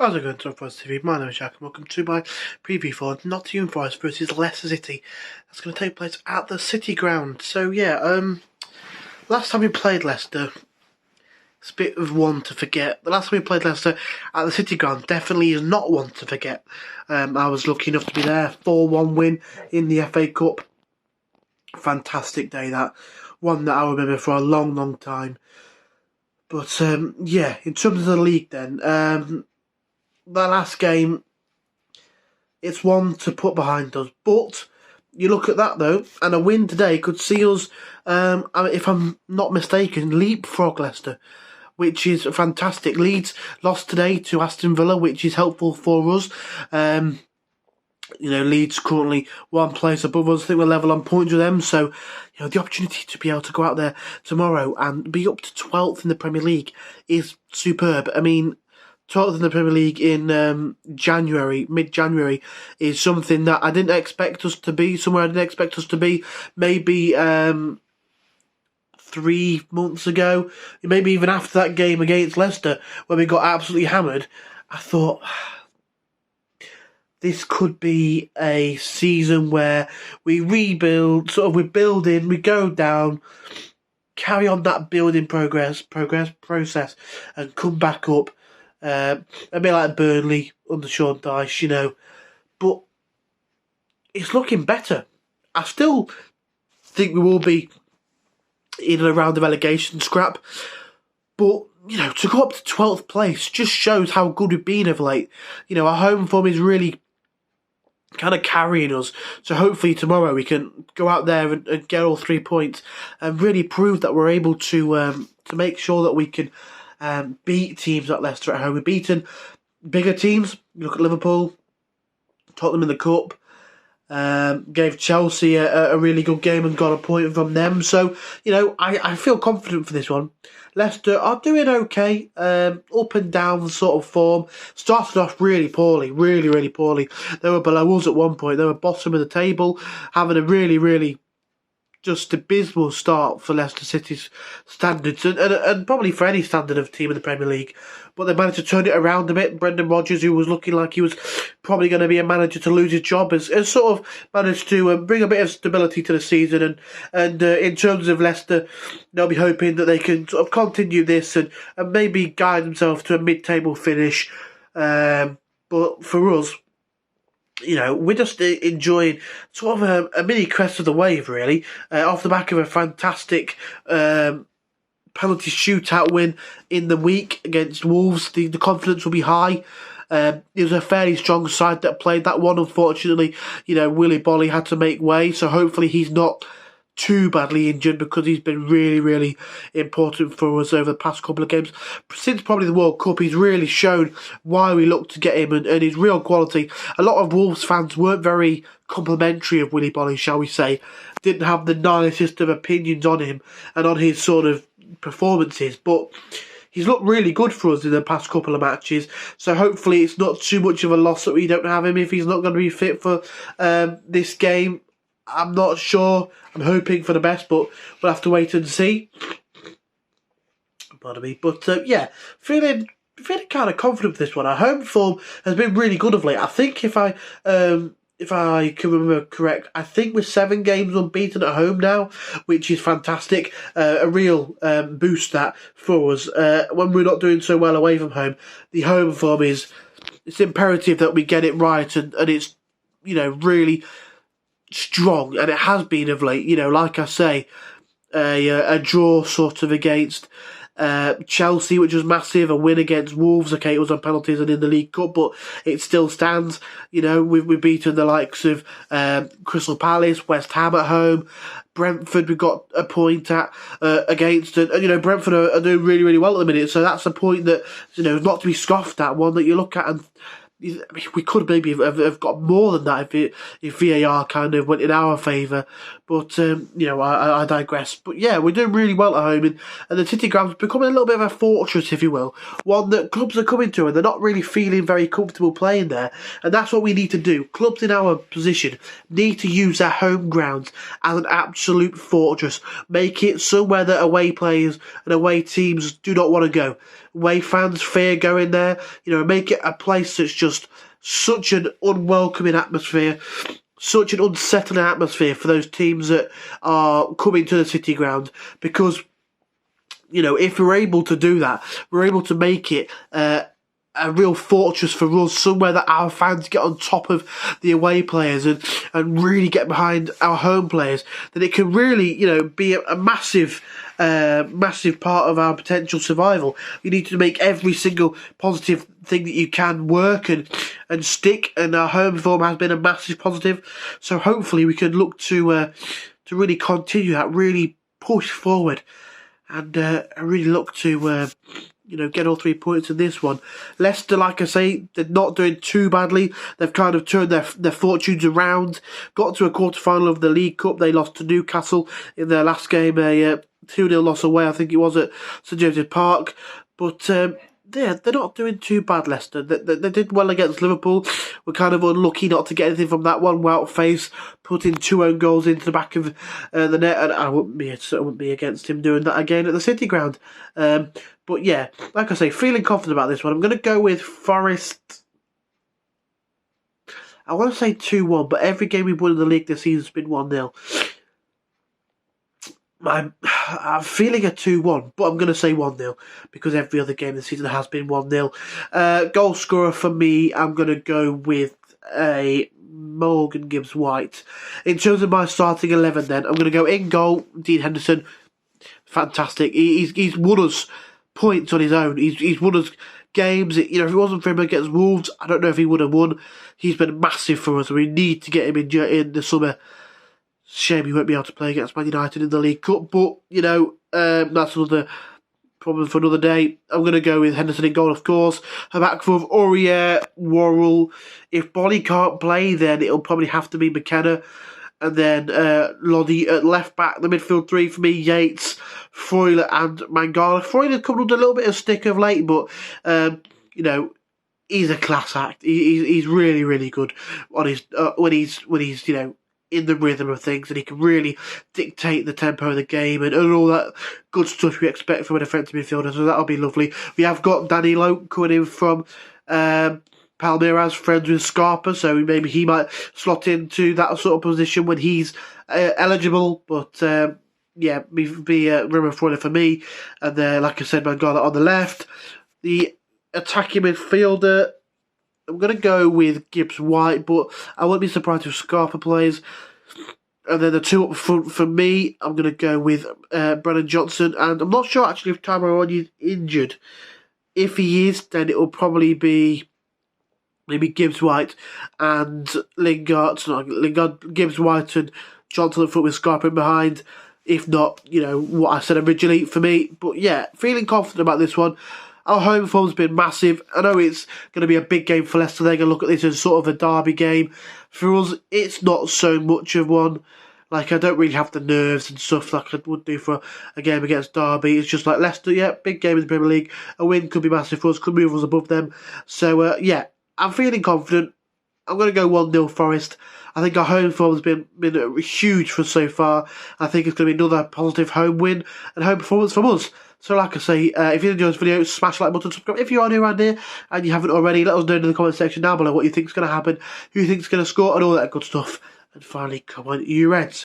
How's it going, Top Forest TV? My name is Jack and welcome to my preview for Nottingham Forest versus Leicester City. That's going to take place at the City Ground. So yeah, last time we played Leicester, it's a bit of one to forget. The last time we played Leicester at the City Ground definitely is not one to forget. I was lucky enough to be there, 4-1 win in the FA Cup. Fantastic day that, one that I remember for a long, long time. But yeah, in terms of the league then, the last game, it's one to put behind us. But you look at that though, and a win today could see us, if I'm not mistaken, leapfrog Leicester, which is fantastic. Leeds lost today to Aston Villa, which is helpful for us. Leeds currently one place above us. I think we're level on points with them. So, the opportunity to be able to go out there tomorrow and be up to 12th in the Premier League is superb. I mean, 12th in the Premier League in mid-January, is something that I didn't expect us to be, somewhere I didn't expect us to be, maybe 3 months ago, maybe even after that game against Leicester, when we got absolutely hammered. I thought, this could be a season where we rebuild, we build in, we go down, carry on that building process, and come back up. A bit like Burnley under Sean Dyche, but it's looking better. I still think we will be in and around the relegation scrap, but to go up to 12th place just shows how good we've been of late. Our home form is really kind of carrying us, so hopefully tomorrow we can go out there and get all 3 points and really prove that we're able to make sure that we can beat teams like Leicester at home. We've beaten bigger teams. You look at Liverpool, Tottenham in the Cup, gave Chelsea a really good game and got a point from them. So, I feel confident for this one. Leicester are doing okay, up and down sort of form. Started off really poorly, really poorly. They were below us at one point. They were bottom of the table, having a really just abysmal start for Leicester City's standards, and probably for any standard of team in the Premier League. But they managed to turn it around a bit. Brendan Rodgers, who was looking like he was probably going to be a manager to lose his job, has sort of managed to bring a bit of stability to the season. And in terms of Leicester, they'll be hoping that they can sort of continue this and maybe guide themselves to a mid-table finish. But for us, we're just enjoying sort of a mini crest of the wave, really, off the back of a fantastic penalty shootout win in the week against Wolves. The confidence will be high. It was a fairly strong side that played that one. Unfortunately, Willy Bolly had to make way, so hopefully he's not too badly injured, because he's been really important for us over the past couple of games. Since probably the World Cup, he's really shown why we look to get him and his real quality. A lot of Wolves fans weren't very complimentary of Willy Bolly, shall we say. Didn't have the nicest of opinions on him and on his sort of performances, but he's looked really good for us in the past couple of matches, so hopefully it's not too much of a loss that we don't have him if he's not going to be fit for this game. I'm not sure. I'm hoping for the best, but we'll have to wait and see. Pardon me. But yeah, feeling kind of confident for this one. Our home form has been really good of late. I think if I can remember correct, I think we're 7 games unbeaten at home now, which is fantastic. A real boost that for us. When we're not doing so well away from home, the home form it's imperative that we get it right, and it's really strong, and it has been of late. Like I say, a draw sort of against Chelsea, which was massive. A win against Wolves. Okay, it was on penalties and in the League Cup, but it still stands. We've beaten the likes of Crystal Palace, West Ham at home, Brentford. We got a point against, and Brentford are doing really well at the minute. So that's a point that is not to be scoffed at. One that you look at and we could maybe have got more than that if VAR kind of went in our favour. But, I digress. But yeah, we're doing really well at home, and the City Ground's becoming a little bit of a fortress, if you will. One that clubs are coming to, and they're not really feeling very comfortable playing there. And that's what we need to do. Clubs in our position need to use their home grounds as an absolute fortress. Make it somewhere that away players and away teams do not want to go. Away fans fear going there. Make it a place that's just such an unwelcoming atmosphere, such an unsettling atmosphere for those teams that are coming to the City Ground. Because, if we're able to do that, we're able to make it a real fortress for us, somewhere that our fans get on top of the away players and really get behind our home players, then it can really, be a massive part of our potential survival. You need to make every single positive thing that you can work and stick, and our home form has been a massive positive. So hopefully we can look to really continue that, really push forward, and really look to get all 3 points in this one. Leicester, like I say, they're not doing too badly. They've kind of turned their fortunes around. Got to a quarter-final of the League Cup. They lost to Newcastle in their last game, a 2-0 loss away, I think it was, at St James's Park. But they're not doing too bad, Leicester. They did well against Liverpool. We're kind of unlucky not to get anything from that one. Wout-Face putting 2 own goals into the back of the net, and I wouldn't be against him doing that again at the City Ground. But yeah, like I say, feeling confident about this one. I'm going to go with Forest. I want to say 2-1, but every game we've won in the league this season has been 1-0. I'm feeling a 2-1, but I'm going to say 1-0 because every other game this season has been 1-0. Goal scorer for me, I'm going to go with a Morgan Gibbs-White. In terms of my starting 11 then, I'm going to go in goal, Dean Henderson. Fantastic. He's won us points on his own. He's won us games. If it wasn't for him against Wolves, I don't know if he would have won. He's been massive for us. We need to get him in the summer. Shame he won't be able to play against Man United in the League Cup, but, that's another problem for another day. I'm going to go with Henderson in goal, of course. A back four of Aurier, Worrell. If Bonnie can't play, then it'll probably have to be McKenna. And then Loddy at left back. The midfield 3 for me, Yates, Freuler and Mangala. Freuler's come under a little bit of stick of late, but, he's a class act. He's really, really good on his when he's in the rhythm of things, and he can really dictate the tempo of the game and all that good stuff we expect from a defensive midfielder, so that'll be lovely. We have got Danilo coming in from Palmeiras, friends with Scarpa, so maybe he might slot into that sort of position when he's eligible, but be Rimmer Freuler for me, and like I said, Mangala on the left. The attacking midfielder, I'm going to go with Gibbs-White, but I wouldn't be surprised if Scarpa plays. And then the 2 up front for me, I'm going to go with Brennan Johnson. And I'm not sure actually if Tyrone is injured. If he is, then it will probably be maybe Gibbs-White and Lingard, Gibbs-White and Johnson up front with Scarpa in behind. If not, what I said originally for me. But yeah, feeling confident about this one. Our home form's been massive. I know it's going to be a big game for Leicester. They're going to look at this as sort of a derby game. For us, it's not so much of one. Like, I don't really have the nerves and stuff like I would do for a game against Derby. It's just like Leicester, yeah, big game in the Premier League. A win could be massive for us, could move us above them. So, I'm feeling confident. I'm going to go 1-0 Forest. I think our home form has been huge for us so far. I think it's going to be another positive home win and home performance from us. So like I say, if you enjoyed this video, smash the like button, subscribe. If you are new around here and you haven't already, let us know in the comment section down below what you think is going to happen, who you think is going to score, and all that good stuff. And finally, come on, you Reds.